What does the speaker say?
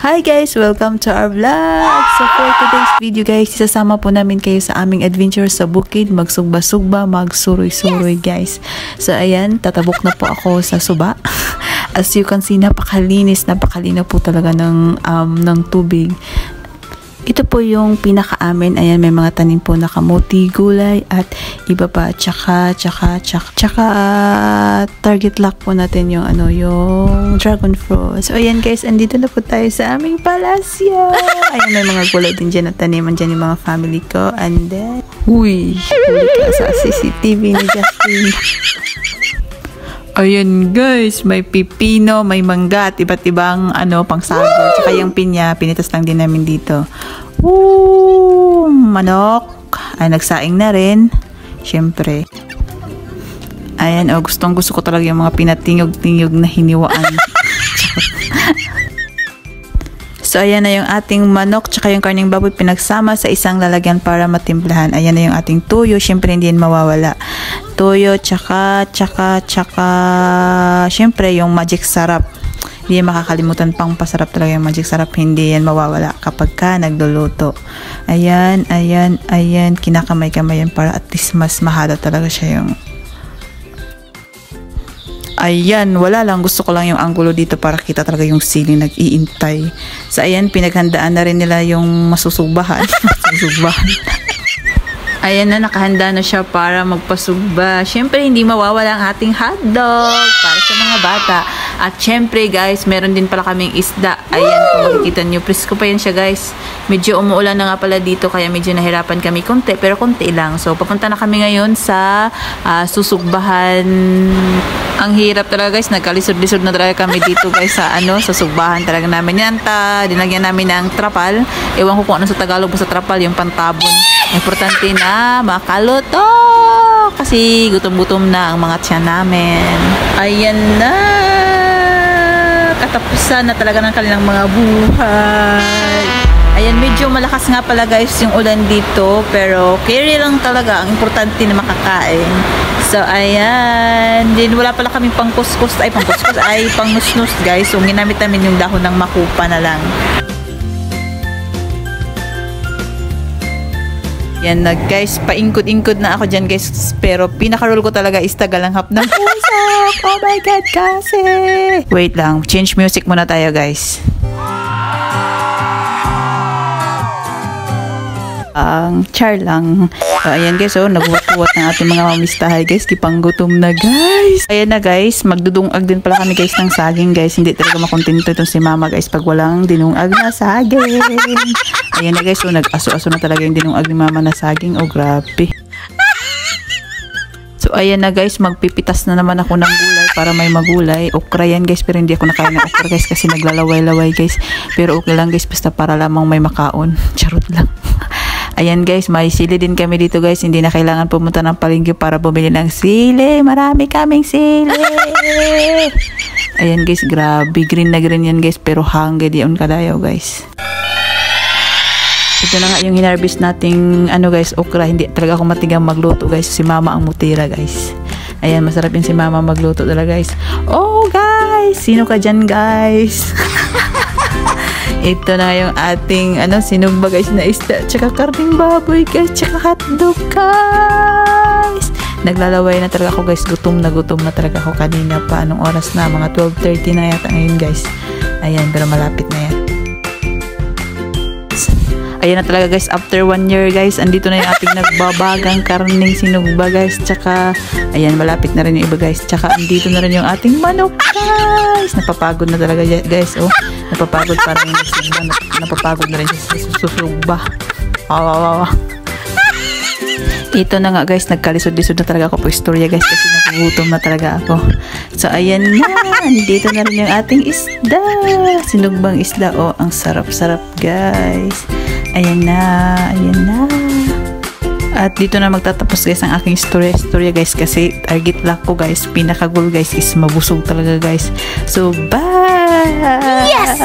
Hi guys! Welcome to our vlog! So for today's video guys, isasama po namin kayo sa aming adventure sa bukid, magsugba-sugba, magsuroy-suroy guys. So ayan, tatabok na po ako sa suba. As you can see, napakalinis, napakalinaw po talaga ng tubig. Ito po yung pinaka-amin. Ayan, may mga tanim po na kamuti, gulay, at iba pa. Tsaka target lock po natin yung yung dragon fruit. So, ayan guys, andito na po tayo sa aming palasyo. Ayan, may mga gulay din dyan at taniman dyan yung mga family ko. And then, huli ka sa CCTV ni Justin. Ayan guys, may pipino, may mangga at iba't ibang pangsago. Tsaka yung pinya, pinitas lang din namin dito. Manok. Ay, nagsaing na rin. Siyempre. Ayan, gusto ko talaga yung mga pinatingog-tingog na hiniwaan. So, ayan na yung ating manok tsaka yung karning baboy pinagsama sa isang lalagyan para matimplahan. Ayan na yung ating tuyo. Siyempre, hindi yan mawawala. Tuyo, tsaka siyempre, yung magic sarap. Hindi yan makakalimutan, pang pasarap talaga yung magic sarap. Hindi yan mawawala kapag ka nagluluto. Ayan. Kinakamay-kamay yan para at least mas mahalo talaga siya yung... Ayan, wala lang. Gusto ko lang yung angulo dito para kita talaga yung siling nag-iintay. So, ayan, pinaghandaan na rin nila yung masusugbahan. Ayan na, nakahanda na siya para magpasugba. Siyempre, hindi mawawala ang ating hotdog para sa mga bata. At siyempre, guys, meron din pala kaming isda. Ayan, kung makikita nyo, presko pa yan siya, guys. Medyo umuulan na nga pala dito, kaya medyo nahirapan kami konti, pero konti lang. So, papunta na kami ngayon sa susugbahan. Ang hirap talaga, guys. Nagkalisod-lisod na talaga kami dito, guys, sa sa sugbahan talaga namin. Yan, dinagyan namin ng trapal. Ewan ko kung ano sa Tagalog sa trapal, yung pantabon. Importante na makaluto kasi gutom-gutom na ang mga tiyan namin. Ayan na, katapusan na talaga ng kanilang mga buhay. Ayan, medyo malakas nga pala guys yung ulan dito, pero carry lang talaga, ang importante na makakain. So ayan, din wala pala kaming pangkuskus, pangnusnus guys. So ginamit namin yung dahon ng makupa na lang. Yan na guys, paingkod-ingkod na ako dyan guys. Pero pinaka-roll ko talaga is tagalanghap ng pusok. Oh my God, kasi. Wait lang, change music muna tayo guys. Ang char lang. So, ayan guys, nagbuwat-buwat ng ating mga mamistahay guys. Kipanggutom na guys. Ayan na guys, magdudungag din pala kami guys ng saging guys. Hindi talaga makontento itong si mama guys pag walang dinungag na saging. Ayan na guys, nag-aso-aso na talaga yung dinungag ni mama na saging. Oh, grabe. So, ayan na guys, magpipitas na naman ako ng gulay para may magulay. Okra yan guys, pero hindi ako nakain ng okra guys kasi naglalaway-laway guys. Pero okay lang guys, basta para lamang may makaon. Charot lang. Ayan guys, may sili din kami dito guys. Hindi na kailangan pumunta ng palengke para bumili ng sili. Marami kaming sili. Ayan guys, grabe. Green na green yan guys. Pero hangga diyon kadayo guys. Ito na nga yung hinarvest nating guys, okra. Hindi talaga ako matigang magluto guys. Si mama ang mutira guys. Ayan, masarap yung si mama magluto talaga guys. Oh guys, sino ka dyan guys? Ito na yung ating sinugba guys na isda, tsaka karning baboy guys, tsaka hotdog guys. Naglalaway na talaga ako guys, gutom na talaga ako kanina pa. Anong oras na? Mga 12:30 na yata ngayon guys. Ayan, pero malapit na yan. Ayan na talaga guys, after 1 year guys, andito na yung ating nagbabagang karning sinugba guys, tsaka ayan, malapit na rin yung iba guys, tsaka andito na rin yung ating manok guys. Napapagod na talaga guys, napapagod parang napapagod na rin sa susugba. Ito na nga guys, nagkalisod-lisod na talaga ako po istorya guys kasi nagugutom na talaga ako. So ayan na, dito na rin yung ating isda, sinugbang isda. Ang sarap-sarap guys. Ayan na. At dito na magtatapos guys ang aking storya guys kasi target lang ko guys, pinaka-goal guys is mabusog talaga guys. So bye! Yes!